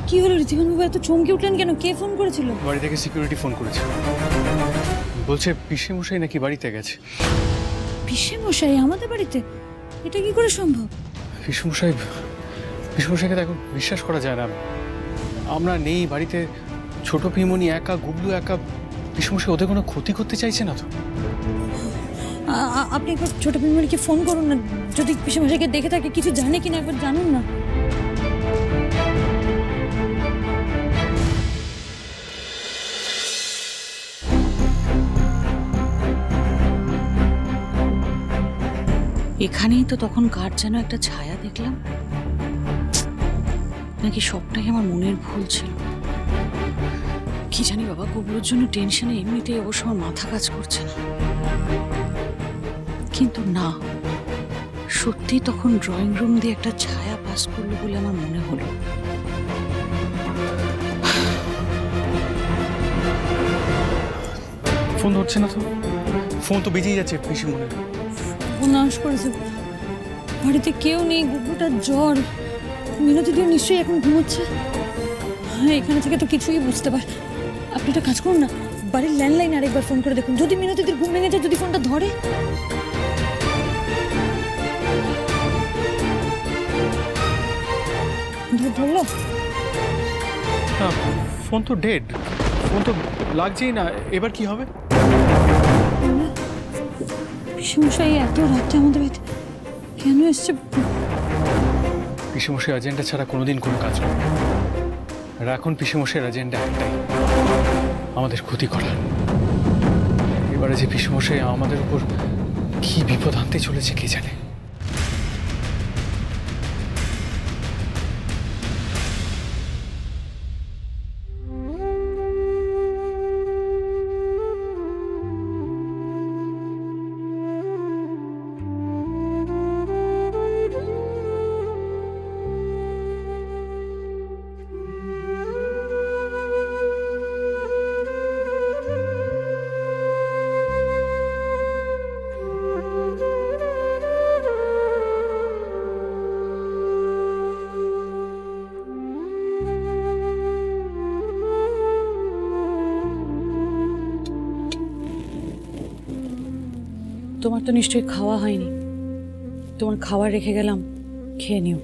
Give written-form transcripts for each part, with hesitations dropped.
কি হলো ঋতিমান বাবু, এত চমকে উঠলেন কেন? কে ফোন করেছিল? বাড়ি থেকে সিকিউরিটি ফোন করেছিল, বলছে পিসি মশাই নাকি বাড়িতে গেছে। পিসে মশাই আমাদের বাড়িতে? এটা কি করে সম্ভব? পিসি মশাইকে তো এখন বিশ্বাস করা যায় না। আমরা নেই বাড়িতে, ছোট পিমনি একা, গুবলু একা, পিসি মশাই ওদের কোনো ক্ষতি করতে চাইছে না তো। আপনি একবার ছোট পিমনিকে ফোন করুন না, যদি পিসে মশাইকে দেখে থাকে, কিছু জানে কিনা একবার জানুন না। এখানেই তো তখন কার যেন একটা ছায়া দেখলাম, নাকি সবটাই আমার মনের ভুল ছিল কি জানি বাবা। গুবলুর জন্য টেনশনে এমনিতেই অবশ্য আমার মাথা কাজ করছে না, কিন্তু না, সত্যি তখন ড্রয়িং রুম দিয়ে একটা ছায়া পাস করলো বলে আমার মনে হলো। ফোন ধরছে না তো, ফোন তো বেজেই যাচ্ছে পিসি মনে। নাশ করেছে, বাড়িতে কেউ নেই, গুবলুটার জ্বর, মিনতি দিয়ে নিশ্চয়ই এখন ঘুমোচ্ছে। হ্যাঁ, এখানে থেকে তো কিছুই বুঝতে পার। আপনি একটা কাজ করুন না, বাড়ির ল্যান্ডলাইন আরেকবার ফোন করে দেখুন, যদি মিনতিদের ঘুম ভেঙে যায়, যদি ফোনটা ধরে। ধরলো? না, ফোন তো ডেড, ফোন তো লাগছেই না। এবার কি হবে? পিসেমশাই এত রাতে আমাদের বাড়িতে কেন এসছে? পিসেমশাই এজেন্ডা ছাড়া কোনোদিন কোনো কাজ করে না। আর এখন পিসেমশাইয়ের এজেন্ডা একটাই, আমাদের ক্ষতি করা। এবারে যে পিসেমশাই আমাদের উপর কি বিপদ আনতে চলেছে কে জানে। তোমার তো নিশ্চয়ই খাওয়া হয়নি, তোমার খাবার রেখে গেলাম, খেয়ে নিও।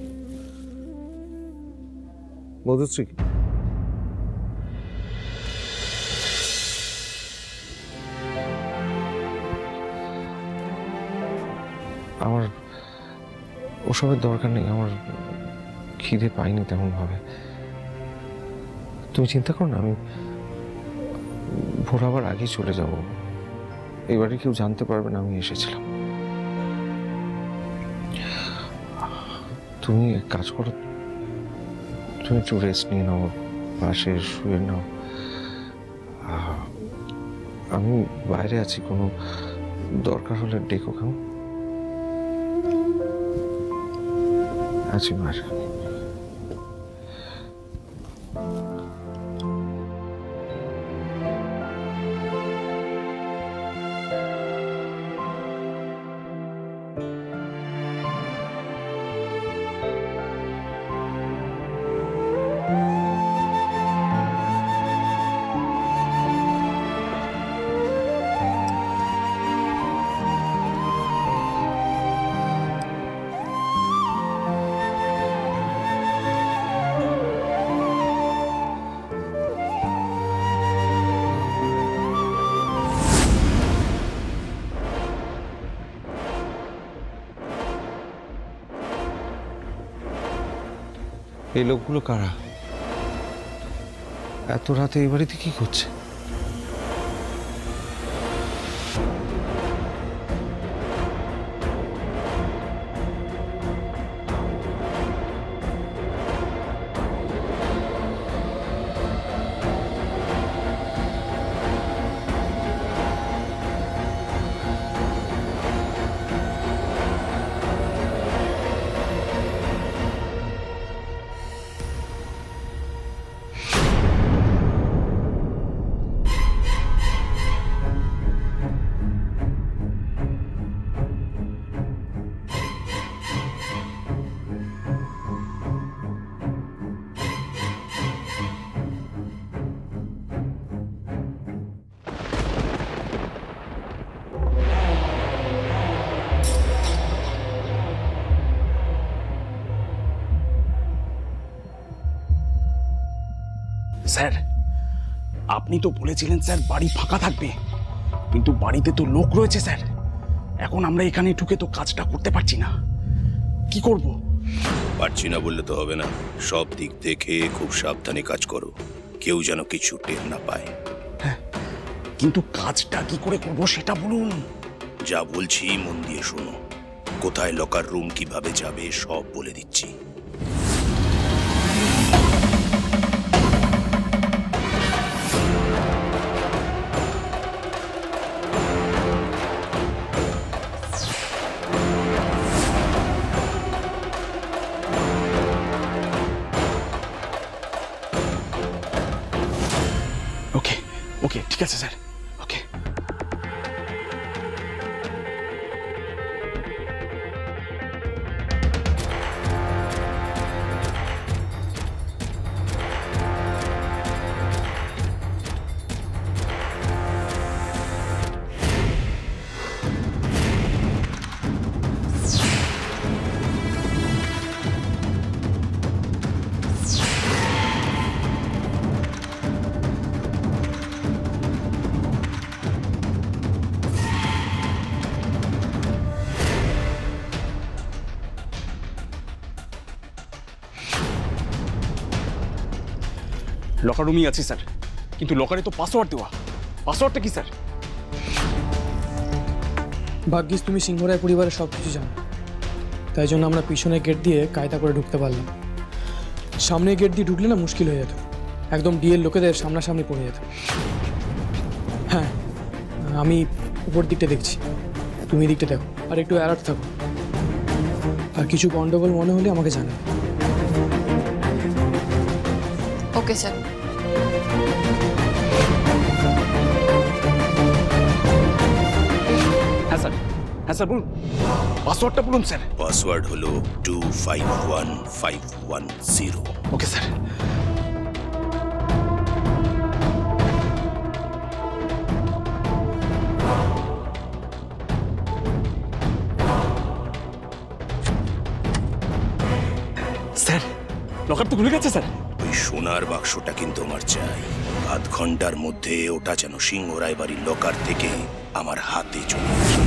মধুশ্রী, আমার ওসবের দরকার নেই, আমার খিদে পাইনি তেমন ভাবে। তুমি চিন্তা করো না, আমি ভোর আবার আগেই চলে যাব। এবারে কেউ জানতে পারবে না আমি এসেছিলাম। তুমি এক কাজ করো, তুমি একটু রেস্ট নিয়ে নাও, পাশে শুয়ে নাও। আমি বাইরে আছি, কোনো দরকার হলে ডেকো, কেমন? আছি বাইরে। এই লোকগুলো কারা? এত রাতে এই বাড়িতে কি করছে? স্যার, আপনি তো বলেছিলেন স্যার বাড়ি ফাঁকা থাকবে, কিন্তু বাড়িতে তো লোক রয়েছে স্যার। এখন আমরা এখানে ঢুকে তো কাজটা করতে পারছি না, কি করব? পারছি না বললে তো হবে না। সব দিক দেখে খুব সাবধানে কাজ করো, কেউ যেন কিছু টের না পায়। কিন্তু কাজটা কি করে করব সেটা বলুন। যা বলছি মন দিয়ে শোনো। কোথায় লকার রুম কিভাবে যাবে সব বলে দিচ্ছি। ওকে ওকে, ঠিক আছে স্যার, ওকে। লকার রুমই আছে স্যার, কিন্তু লকারে তো পাসওয়ার্ড দেওয়া। পাসওয়ার্ডটা কি স্যার? ভাগ্যিস তুমি সিংহরায় পরিবারের সব কিছু জানো, তাই জন্য আমরা পিছনের গেট দিয়ে কায়দা করে ঢুকতে পারলাম। সামনের গেট দিয়ে ঢুকলে না মুশকিল হয়ে যেত, একদম ডিএর লোকেদের সামনাসামনি পড়ে যেত। হ্যাঁ, আমি উপর দিকটা দেখছি, তুমি দিকটা দেখো, আর একটু অ্যালার্ট থাকো। আর কিছু গন্ডগোল মনে হলে আমাকে জানাও। Okay sir. হ্যাঁ স্যার, হ্যাঁ স্যার বলুন, পাসওয়ার্ডটা বলুন স্যার। পাসওয়ার্ড হলো 251510। Okay sir. স্যার, লকার তো খুলে গেছে স্যার। ওই সোনার বাক্সটা কিন্তু আমার চাই। আধ ঘন্টার মধ্যে ওটা যেন সিংহরায় বাড়ির লকার থেকে আমার হাতে চলে আসে।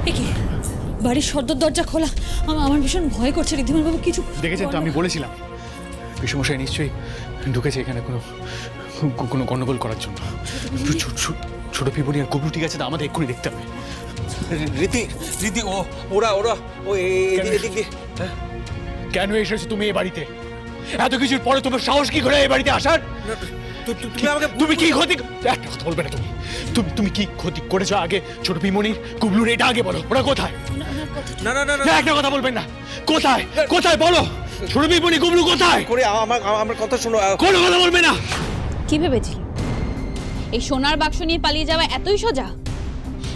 এ কি, বাড়ির সদর দরজা খোলা? আমার ভীষণ ভয় করছে ঋদ্ধিমান বাবু। কিছু দেখেছেন তো, আমি বলেছিলাম পিসমশাই নিশ্চয়ই ঢুকেছে এখানে কোনো কোনো গন্ডগোল করার জন্য। ছোট পিবনি আর কুবলু ঠিক আছে, তো আমাদের এক্ষুনি দেখতে হবে। রীতি রীতি ওরা এদিকে। কেন এসেছো তুমি এই বাড়িতে? এত কিছুর পরে তোমার সাহস কি করে এই বাড়িতে আসার? তুমি কি ক্ষতি, একটা কথা বলবে না তুমি? তুমি কি ক্ষতি করেছো আগে ছোট পিমনির কুবলুর? এটা আগে বলো, ওরা কোথায়? না না না না, একটা কথা বলবেন না। কোথায় কোথায় বলো? ছোট পিমনি কুবলু কোথায়? করে আমার কথা শোনো। কোনো কথা বলবে না। কি ভেবেছিলি এই সোনার বাক্স নিয়ে পালিয়ে যাওয়া এতই সোজা?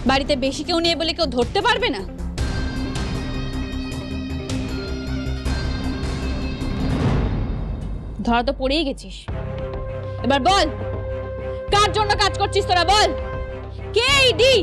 বাড়িতে বেশি কেউ নেই বলে কেউ ধরতে পারবে না? ধরা তো পড়েই গেছিস। এবার বল, কার জন্য কাজ করছিস তোরা? বল, কে এই ডি?